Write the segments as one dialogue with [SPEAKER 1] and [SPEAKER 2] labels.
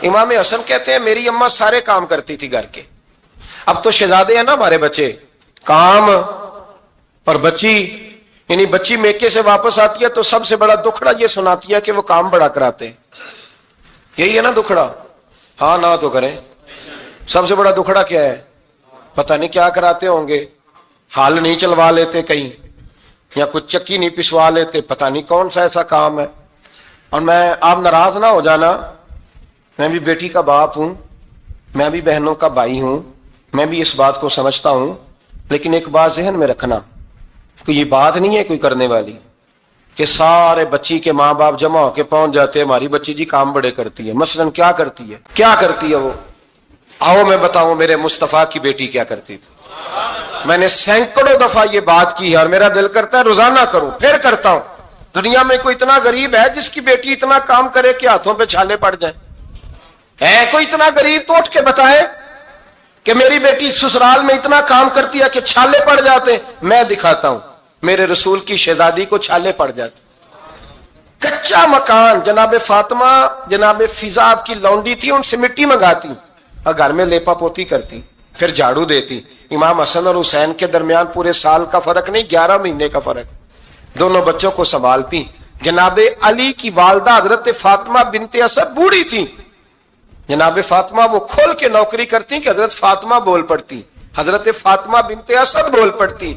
[SPEAKER 1] امام حسن کہتے ہیں میری اماں سارے کام کرتی تھی گھر کے. اب تو شہزادے ہیں نا ہمارے بچے, کام اور بچی, یعنی بچی میکے سے واپس آتی ہے تو سب سے بڑا دکھڑا یہ سناتی ہے کہ وہ کام بڑا کراتے ہیں. یہی ہے نا دکھڑا؟ ہاں نہ تو کریں. سب سے بڑا دکھڑا کیا ہے؟ پتہ نہیں کیا کراتے ہوں گے, ہال نہیں چلوا لیتے کہیں, یا کچھ چکی نہیں پسوا لیتے, پتہ نہیں کون سا ایسا کام ہے. اور میں, آپ ناراض نہ ہو جانا, میں بھی بیٹی کا باپ ہوں, میں بھی بہنوں کا بھائی ہوں, میں بھی اس بات کو سمجھتا ہوں, لیکن ایک بات ذہن میں رکھنا کہ یہ بات نہیں ہے کوئی کرنے والی کہ سارے بچی کے ماں باپ جمع ہو کے پہنچ جاتے ہیں ہماری بچی جی کام بڑے کرتی ہے. مثلاً کیا کرتی ہے, کیا کرتی ہے وہ؟ آؤ میں بتاؤں میرے مصطفیٰ کی بیٹی کیا کرتی تھی. میں نے سینکڑوں دفعہ یہ بات کی ہے اور میرا دل کرتا ہے روزانہ کروں, پھر کرتا ہوں. دنیا میں کوئی اتنا غریب ہے جس کی بیٹی اتنا کام کرے کہ ہاتھوں پہ چھالے پڑ جائیں؟ ہے کوئی اتنا غریب تو اٹھ کے بتائے کہ میری بیٹی سسرال میں اتنا کام کرتی ہے کہ چھالے پڑ جاتے. میں دکھاتا ہوں, میرے رسول کی شہزادی کو چھالے پڑ جاتے. کچا مکان, جناب فاطمہ جناب فضا آپ کی لونڈی تھی, ان سے مٹی منگاتی اور گھر میں لیپا پوتی کرتی, پھر جھاڑو دیتی. امام حسن اور حسین کے درمیان پورے سال کا فرق نہیں, 11 مہینے کا فرق. دونوں بچوں کو سنبھالتی. جناب علی کی والدہ حضرت فاطمہ بنت اسد بوڑھی تھی, جناب فاطمہ وہ کھول کے نوکری کرتی کہ حضرت فاطمہ بول پڑتی, حضرت فاطمہ بنت اسد بول پڑتی.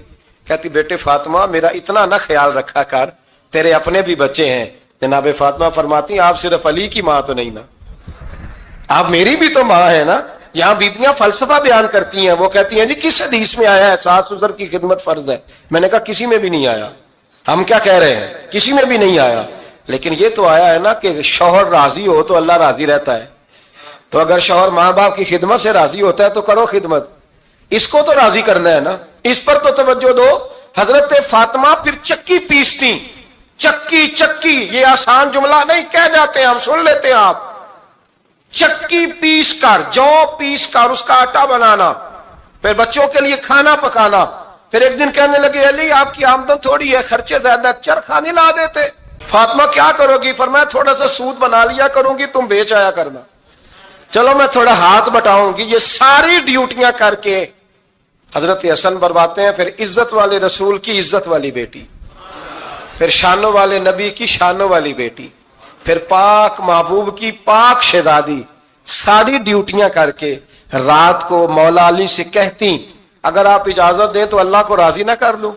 [SPEAKER 1] کہتی بیٹے فاطمہ میرا اتنا نہ خیال رکھا کر, تیرے اپنے بھی بچے ہیں. جناب فاطمہ فرماتی آپ صرف علی کی ماں تو نہیں نا, آپ میری بھی تو ماں ہے نا. یہاں بیبیاں فلسفہ بیان کرتی ہیں, وہ کہتی ہیں جی کس حدیث میں آیا ہے ساس سسر کی خدمت فرض ہے؟ میں نے کہا کسی میں بھی نہیں آیا. ہم کیا کہہ رہے ہیں, کسی میں بھی نہیں آیا, لیکن یہ تو آیا ہے نا کہ شوہر راضی ہو تو اللہ راضی رہتا ہے. تو اگر شوہر ماں باپ کی خدمت سے راضی ہوتا ہے تو کرو خدمت, اس کو تو راضی کرنا ہے نا, اس پر تو توجہ دو. حضرت فاطمہ پھر چکی پیستی. چکی چکی یہ آسان جملہ نہیں, کہہ جاتے ہیں ہم, سن لیتے ہیں آپ. چکی پیس کر, جو پیس کر اس کا آٹا بنانا, پھر بچوں کے لیے کھانا پکانا. پھر ایک دن کہنے لگے علی آپ کی آمدن تھوڑی ہے, خرچے زیادہ, چرخا نہیں لا دیتے. فاطمہ کیا کرو گی؟ فرمایا تھوڑا سا سود بنا لیا کروں گی, تم بیچ آیا کرنا. چلو میں تھوڑا ہاتھ بٹاؤں گی. یہ ساری ڈیوٹیاں کر کے حضرت حسن برواتے ہیں. پھر عزت والے رسول کی عزت والی بیٹی, پھر شانوں والے نبی کی شانوں والی بیٹی, پھر پاک محبوب کی پاک شہزادی, ساری ڈیوٹیاں کر کے رات کو مولا علی سے کہتی اگر آپ اجازت دیں تو اللہ کو راضی نہ کر لوں.